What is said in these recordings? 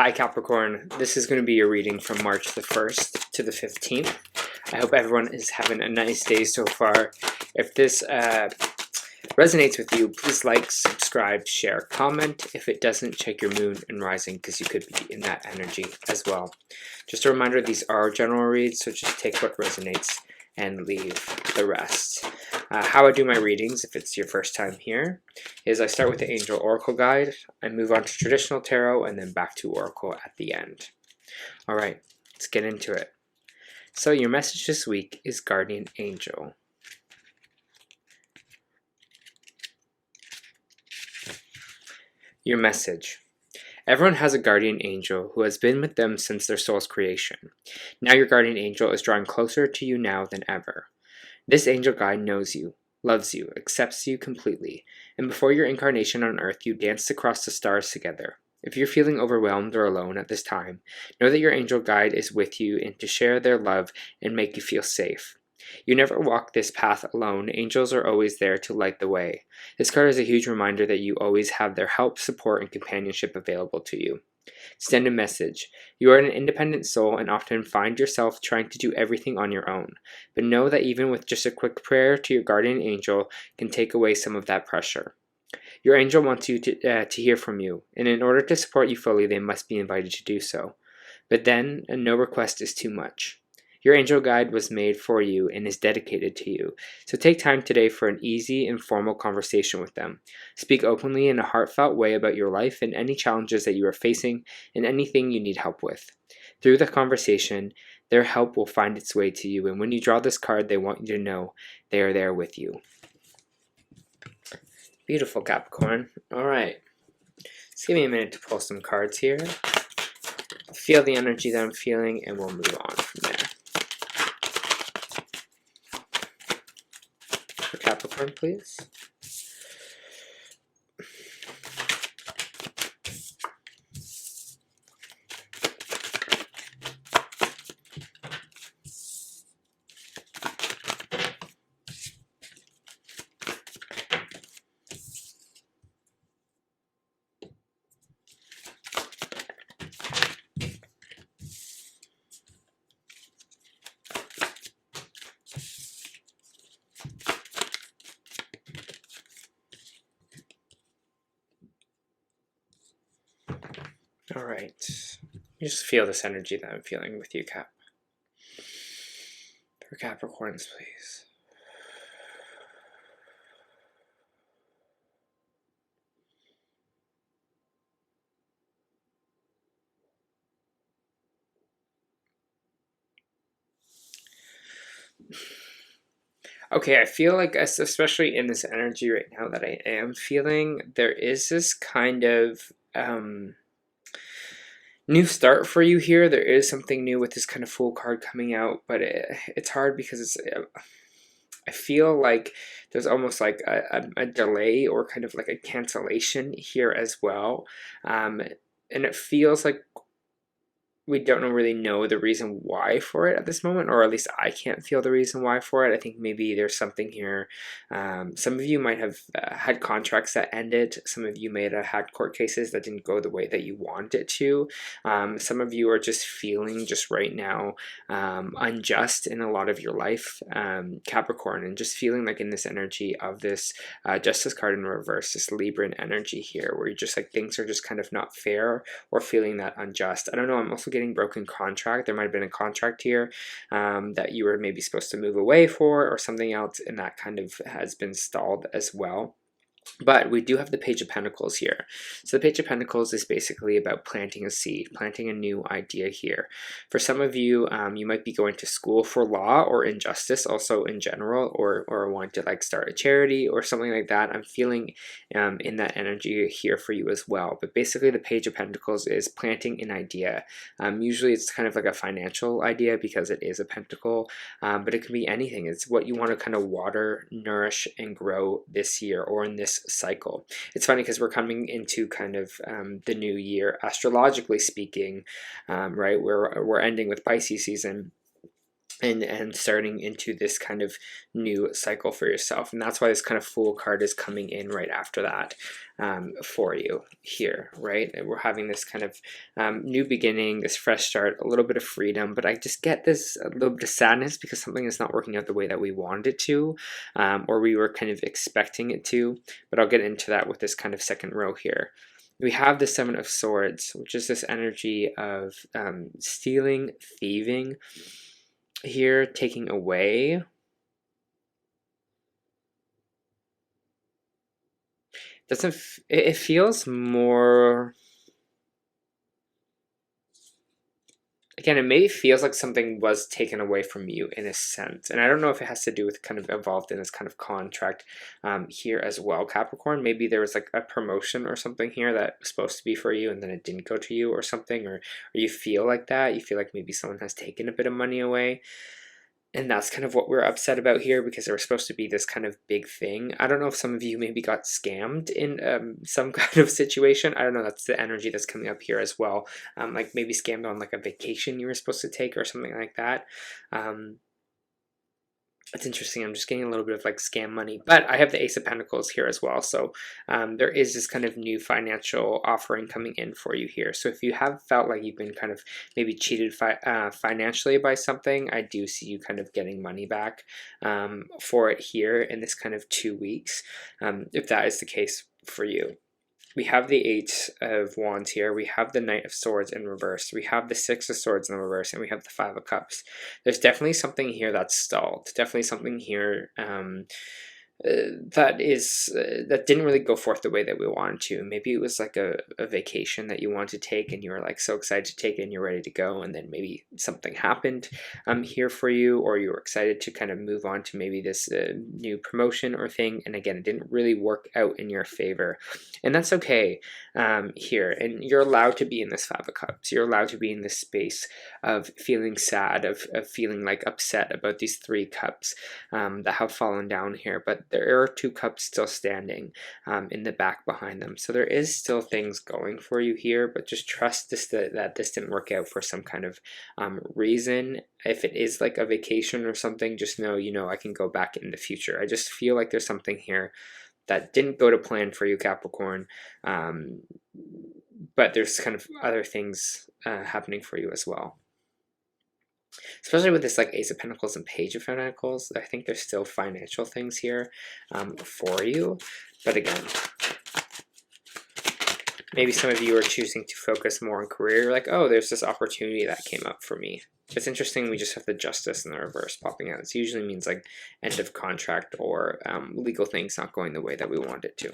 Hi Capricorn, this is going to be your reading from March the 1st to the 15th. I hope everyone is having a nice day so far. If this resonates with you, please like, subscribe, share, comment. If it doesn't, check your moon and rising because you could be in that energy as well. Just a reminder, these are general reads, so just take what resonates and leave the rest. How I do my readings, if it's your first time here, is I start with the Angel Oracle Guide, I move on to Traditional Tarot, and then back to Oracle at the end. Alright, let's get into it. So your message this week is Guardian Angel. Your message. Everyone has a guardian angel who has been with them since their soul's creation. Now your guardian angel is drawing closer to you now than ever. This angel guide knows you, loves you, accepts you completely, and before your incarnation on earth you danced across the stars together. If you're feeling overwhelmed or alone at this time, know that your angel guide is with you and to share their love and make you feel safe. You never walk this path alone. Angels are always there to light the way. This card is a huge reminder that you always have their help, support, and companionship available to you. Extended message. You are an independent soul and often find yourself trying to do everything on your own. But know that even with just a quick prayer to your guardian angel can take away some of that pressure. Your angel wants you to hear from you, and in order to support you fully, they must be invited to do so. But then, no request is too much. Your angel guide was made for you and is dedicated to you, so take time today for an easy, informal conversation with them. Speak openly in a heartfelt way about your life and any challenges that you are facing and anything you need help with. Through the conversation, their help will find its way to you, and when you draw this card, they want you to know they are there with you. Beautiful, Capricorn. Alright, just give me a minute to pull some cards here. Feel the energy that I'm feeling, and we'll move on from there. For Capricorn, please. Alright, just feel this energy that I'm feeling with you, Cap. For Capricorns, please. Okay, I feel like, especially in this energy right now that I am feeling, there is this kind of new start for you here. There is something new with this kind of Fool card coming out, but it's hard because I feel like there's almost like a delay or kind of like a cancellation here as well. And it feels like we don't really know the reason why for it at this moment, or at least I can't feel the reason why for it. I think maybe there's something here. Some of you might have had contracts that ended. Some of you may have had court cases that didn't go the way that you want it to. Some of you are just feeling just right now unjust in a lot of your life, Capricorn, and just feeling like in this energy of this Justice card in reverse, this Libran energy here, where you're just like things are just kind of not fair or feeling that unjust. I don't know, I'm also getting broken contract. There might have been a contract here that you were maybe supposed to move away for or something else, and that kind of has been stalled as well. But we do have the Page of Pentacles here. So the Page of Pentacles is basically about planting a seed, planting a new idea here. For some of you, you might be going to school for law or injustice also in general, or want to like start a charity or something like that. I'm feeling in that energy here for you as well. But basically the Page of Pentacles is planting an idea. Usually it's kind of like a financial idea because it is a pentacle, but it can be anything. It's what you want to kind of water, nourish, and grow this year or in this cycle. It's funny because we're coming into kind of the new year, astrologically speaking, right? We're ending with Pisces season. and starting into this kind of new cycle for yourself. And that's why this kind of Fool card is coming in right after that for you here, right? And we're having this kind of new beginning, this fresh start, a little bit of freedom, but I just get this a little bit of sadness because something is not working out the way that we wanted it to, or we were kind of expecting it to. But I'll get into that with this kind of second row here. We have the Seven of Swords, which is this energy of stealing, thieving here, taking away. Doesn't it feels more, again, it maybe feels like something was taken away from you in a sense, and I don't know if it has to do with kind of involved in this kind of contract here as well, Capricorn. Maybe there was like a promotion or something here that was supposed to be for you and then it didn't go to you or something, or you feel like that, you feel like maybe someone has taken a bit of money away. And that's kind of what we're upset about here, because there was supposed to be this kind of big thing. I don't know if some of you maybe got scammed in some kind of situation. I don't know. That's the energy that's coming up here as well. Like maybe scammed on like a vacation you were supposed to take or something like that. It's interesting. I'm just getting a little bit of like scam money, but I have the Ace of Pentacles here as well. So there is this kind of new financial offering coming in for you here. So if you have felt like you've been kind of maybe cheated financially by something, I do see you kind of getting money back for it here in this kind of 2 weeks, if that is the case for you. We have the Eight of Wands here. We have the Knight of Swords in reverse. We have the Six of Swords in the reverse, and we have the Five of Cups. There's definitely something here that's stalled. Definitely something here that didn't really go forth the way that we wanted to. Maybe it was like a vacation that you wanted to take and you were like so excited to take it and you're ready to go, and then maybe something happened here for you, or you were excited to kind of move on to maybe this new promotion or thing, and again it didn't really work out in your favor, and that's okay here. And you're allowed to be in this Five of Cups. You're allowed to be in this space of feeling sad, of feeling like upset about these three cups that have fallen down here, but there are two cups still standing in the back behind them. So there is still things going for you here, but just trust that this didn't work out for some kind of reason. If it is like a vacation or something, just know, I can go back in the future. I just feel like there's something here that didn't go to plan for you, Capricorn. But there's kind of other things happening for you as well. Especially with this like Ace of Pentacles and Page of Pentacles, I think there's still financial things here for you. But again, maybe some of you are choosing to focus more on career. You're like, oh, there's this opportunity that came up for me. It's interesting, we just have the Justice in the reverse popping out. It usually means like end of contract or legal things not going the way that we want it to.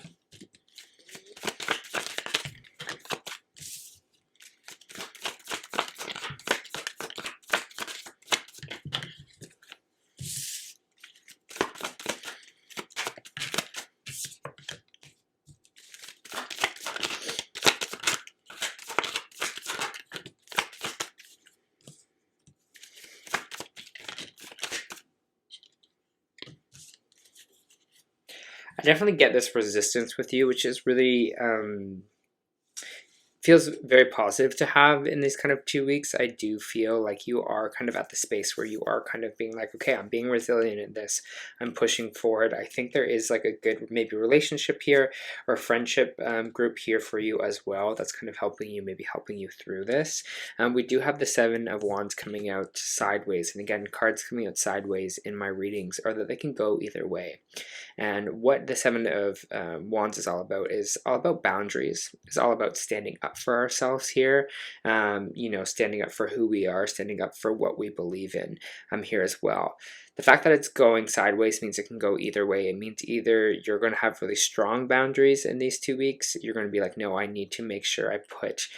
I definitely get this resistance with you, which is really feels very positive to have in these kind of 2 weeks. I do feel like you are kind of at the space where you are kind of being like, okay, I'm being resilient in this. I'm pushing forward. I think there is like a good maybe relationship here or friendship group here for you as well. That's kind of helping you, maybe helping you through this. We do have the Seven of Wands coming out sideways. And again, cards coming out sideways in my readings are that they can go either way. And what the Seven of Wands is all about boundaries. It's all about standing up for ourselves here, standing up for who we are, standing up for what we believe in here as well. The fact that it's going sideways means it can go either way. It means either you're going to have really strong boundaries in these 2 weeks. You're going to be like, no, I need to make sure I put,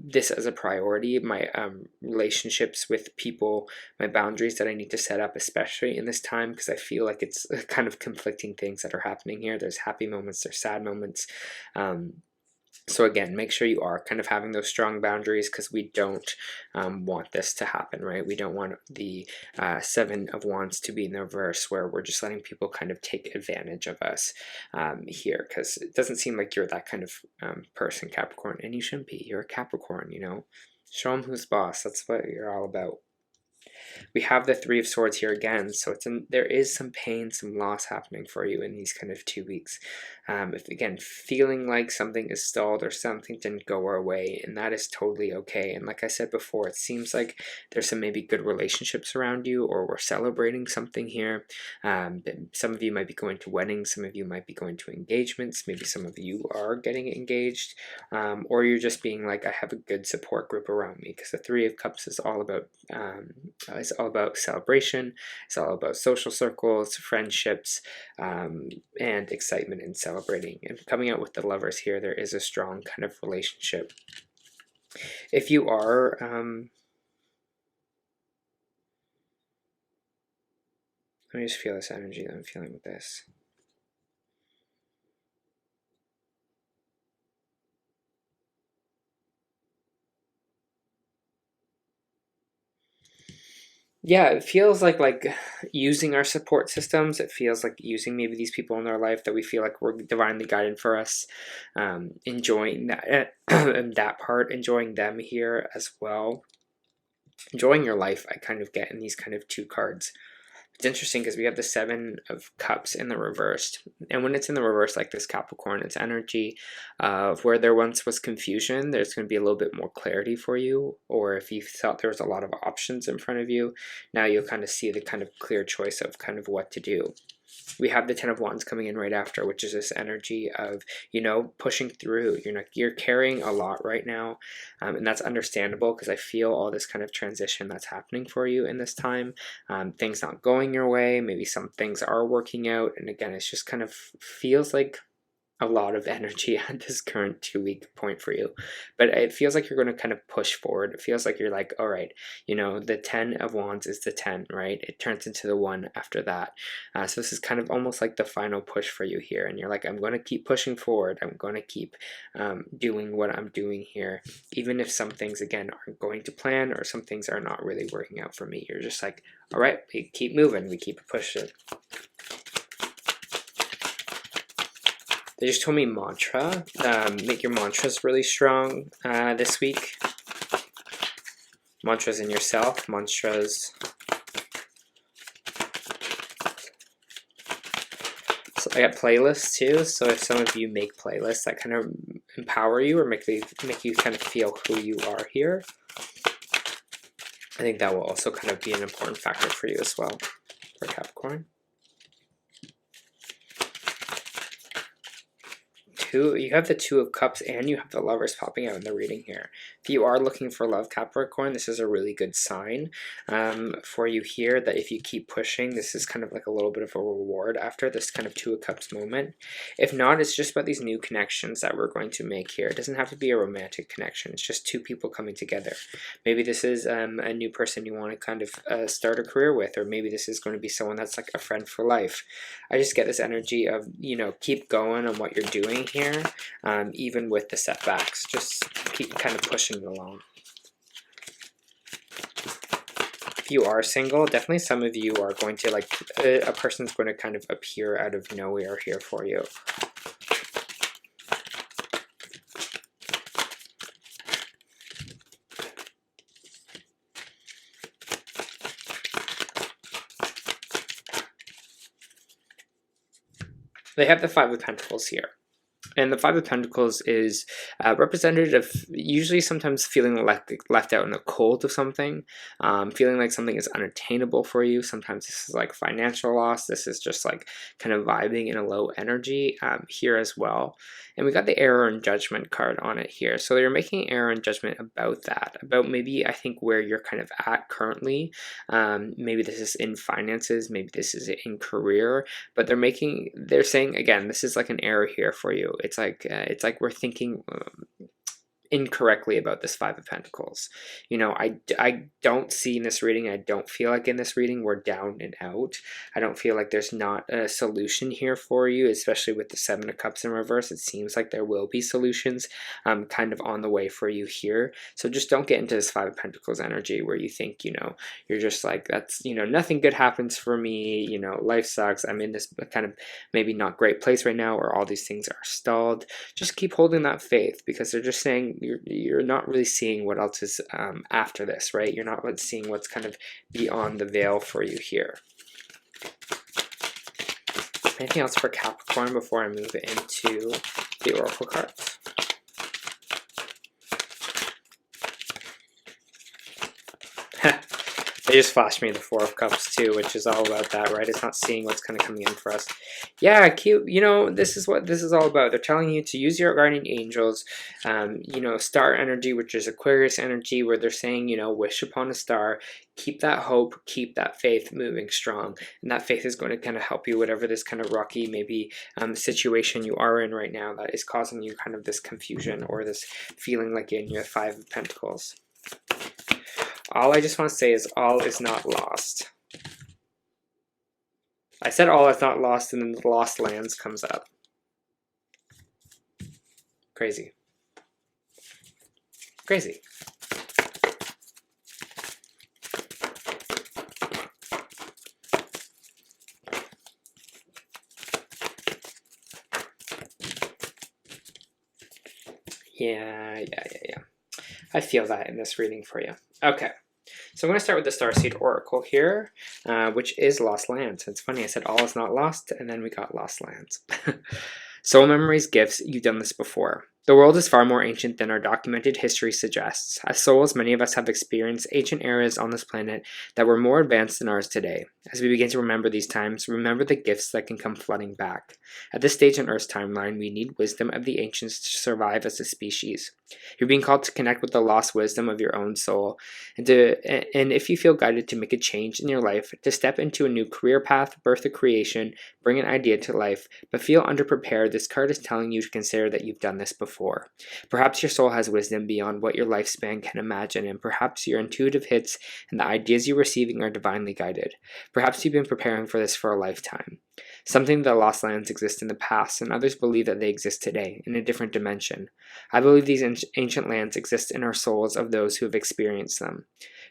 this as a priority, my relationships with people, my boundaries that I need to set up, especially in this time, because I feel like it's kind of conflicting things that are happening here. There's happy moments, there's sad moments. So again, make sure you are kind of having those strong boundaries, because we don't want this to happen, right? We don't want the Seven of Wands to be in the reverse where we're just letting people kind of take advantage of us here, because it doesn't seem like you're that kind of person, Capricorn, and you shouldn't be. You're a Capricorn, Show them who's boss. That's what you're all about. We have the Three of Swords here again, so there is some pain, some loss happening for you in these kind of 2 weeks. If again, feeling like something is stalled or something didn't go our way, and that is totally okay. And like I said before, it seems like there's some maybe good relationships around you, or we're celebrating something here. Some of you might be going to weddings, some of you might be going to engagements, maybe some of you are getting engaged, or you're just being like, I have a good support group around me, because the Three of Cups is all about celebration. It's all about social circles, friendships, and excitement and celebrating. And coming out with the Lovers here, there is a strong kind of relationship. If you are let me just feel this energy that I'm feeling with this. Yeah, it feels like using our support systems. It feels like using maybe these people in our life that we feel like we're divinely guided for us. Enjoying that, that part, enjoying them here as well. Enjoying your life, I kind of get in these kind of 2 cards. It's interesting because we have the Seven of Cups in the reversed. And when it's in the reverse like this, Capricorn, it's energy of where there once was confusion, there's going to be a little bit more clarity for you. Or if you thought there was a lot of options in front of you, now you'll kind of see the kind of clear choice of kind of what to do. We have the Ten of Wands coming in right after, which is this energy of, pushing through. You're carrying a lot right now, and that's understandable because I feel all this kind of transition that's happening for you in this time. Things not going your way, maybe some things are working out, and again, it's just kind of feels like a lot of energy at this current 2-week point for you, but it feels like you're going to kind of push forward. It feels like you're like, all right, the 10 of Wands is the 10, right? It turns into the 1 after that. So this is kind of almost like the final push for you here, and you're like, I'm going to keep pushing forward. I'm going to keep doing what I'm doing here, even if some things again aren't going to plan, or some things are not really working out for me. You're just like, all right, we keep moving, we keep pushing. They just told me mantra. Make your mantras really strong this week. Mantras in yourself. Mantras. So I got playlists too. So if some of you make playlists that kind of empower you or make you kind of feel who you are here, I think that will also kind of be an important factor for you as well, for Capricorn. You have the Two of Cups and you have the Lovers popping out in the reading here. If you are looking for love, Capricorn, this is a really good sign for you here, that if you keep pushing, this is kind of like a little bit of a reward after this kind of Two of Cups moment. If not, it's just about these new connections that we're going to make here. It doesn't have to be a romantic connection. It's just 2 people coming together. Maybe this is a new person you want to kind of start a career with, or maybe this is going to be someone that's like a friend for life. I just get this energy of, keep going on what you're doing here. Even with the setbacks, just keep kind of pushing it along. If you are single, definitely some of you are going to like, a person's going to kind of appear out of nowhere here for you. They have the Five of Pentacles here. And the Five of Pentacles is representative of usually sometimes feeling left out in the cold of something, feeling like something is unattainable for you. Sometimes this is like financial loss. This is just like kind of vibing in a low energy here as well. And we got the Error and Judgment card on it here. So you're making error and judgment about that, about maybe I think where you're kind of at currently. Maybe this is in finances, maybe this is in career, but they're saying again, this is like an error here for you. It's like we're thinking incorrectly about this Five of Pentacles. I don't see in this reading, I don't feel like in this reading we're down and out. I don't feel like there's not a solution here for you, especially with the Seven of Cups in reverse. It seems like there will be solutions kind of on the way for you here. So just don't get into this Five of Pentacles energy where you think, you're just like, that's, nothing good happens for me, life sucks, I'm in this kind of maybe not great place right now, or all these things are stalled. Just keep holding that faith, because they're just saying, you're not really seeing what else is after this, right? You're not seeing what's kind of beyond the veil for you here. Anything else for Capricorn before I move into the Oracle cards? They just flashed me the Four of Cups too, which is all about that, right? It's not seeing what's kind of coming in for us. Yeah, cute. You know, this is what this is all about. They're telling you to use your guardian angels, you know, star energy, which is Aquarius energy, where they're saying, you know, wish upon a star, keep that hope, keep that faith moving strong. And that faith is going to kind of help you, whatever this kind of rocky, maybe situation you are in right now that is causing you kind of this confusion or this feeling like in your Five of Pentacles. All I just want to say is all is not lost. I said all is not lost, and then the Lost Lands comes up. Crazy. Crazy. Yeah. I feel that in this reading for you. Okay. So I'm going to start with the Starseed Oracle here, which is Lost Lands. It's funny, I said all is not lost, and then we got Lost Lands. Soul memories, gifts, you've done this before. The world is far more ancient than our documented history suggests. As souls, many of us have experienced ancient eras on this planet that were more advanced than ours today. As we begin to remember these times, remember the gifts that can come flooding back. At this stage in Earth's timeline, we need wisdom of the ancients to survive as a species. You're being called to connect with the lost wisdom of your own soul, and if you feel guided to make a change in your life, to step into a new career path, birth a creation, bring an idea to life, but feel underprepared, this card is telling you to consider that you've done this before. Perhaps your soul has wisdom beyond what your lifespan can imagine, and perhaps your intuitive hits and the ideas you're receiving are divinely guided. Perhaps you've been preparing for this for a lifetime. Something that Lost Lands exist in the past, and others believe that they exist today, in a different dimension. I believe these ancient lands exist in our souls of those who have experienced them.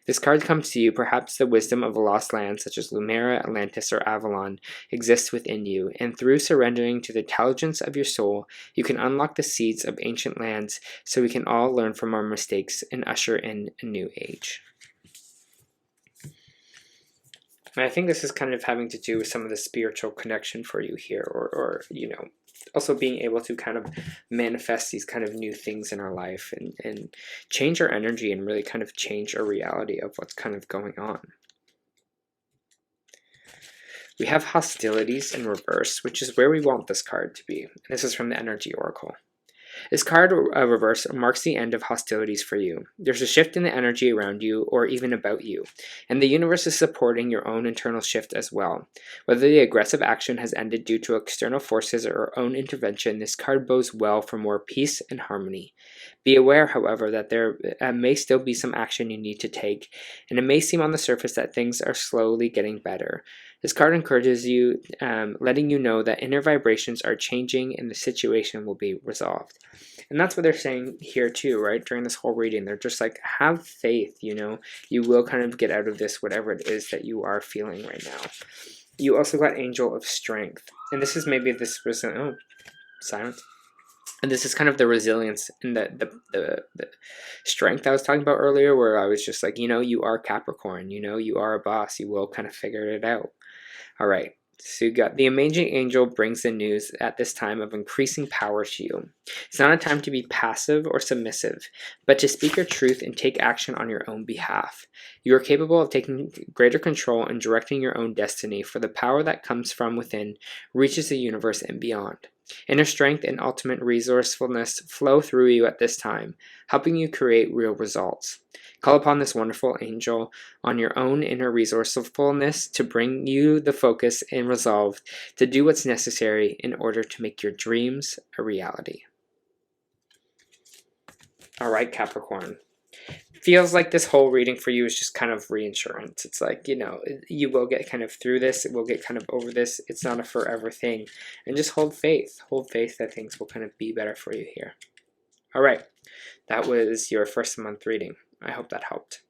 This card comes to you, perhaps the wisdom of a lost land such as Lumera, Atlantis, or Avalon exists within you, and through surrendering to the intelligence of your soul, you can unlock the seeds of ancient lands so we can all learn from our mistakes and usher in a new age. And I think this is kind of having to do with some of the spiritual connection for you here, or you know, also being able to kind of manifest these kind of new things in our life and change our energy and really kind of change our reality of what's kind of going on. We have hostilities in reverse, which is where we want this card to be. This is from the Energy Oracle. This card reverse marks the end of hostilities for you. There's a shift in the energy around you or even about you, and the universe is supporting your own internal shift as well. Whether the aggressive action has ended due to external forces or own intervention, this card bodes well for more peace and harmony. Be aware, however, that there may still be some action you need to take, and it may seem on the surface that things are slowly getting better. This card encourages you, letting you know that inner vibrations are changing and the situation will be resolved. And that's what they're saying here too, right? During this whole reading, they're just like, have faith, you know, you will kind of get out of this, whatever it is that you are feeling right now. You also got Angel of Strength. And this is maybe this was, oh, silence. And this is kind of the resilience and the strength I was talking about earlier, where I was just like, you know, you are Capricorn, you know, you are a boss, you will kind of figure it out. All right. So you got the Amazing Angel brings the news at this time of increasing power to you. It's not a time to be passive or submissive, but to speak your truth and take action on your own behalf. You are capable of taking greater control and directing your own destiny, for the power that comes from within reaches the universe and beyond. Inner strength and ultimate resourcefulness flow through you at this time, helping you create real results. Call upon this wonderful angel on your own inner resourcefulness to bring you the focus and resolve to do what's necessary in order to make your dreams a reality. All right, Capricorn. Feels like this whole reading for you is just kind of reinsurance. It's like, you know, you will get kind of through this. It will get kind of over this. It's not a forever thing. And just hold faith. Hold faith that things will kind of be better for you here. All right. That was your first month reading. I hope that helped.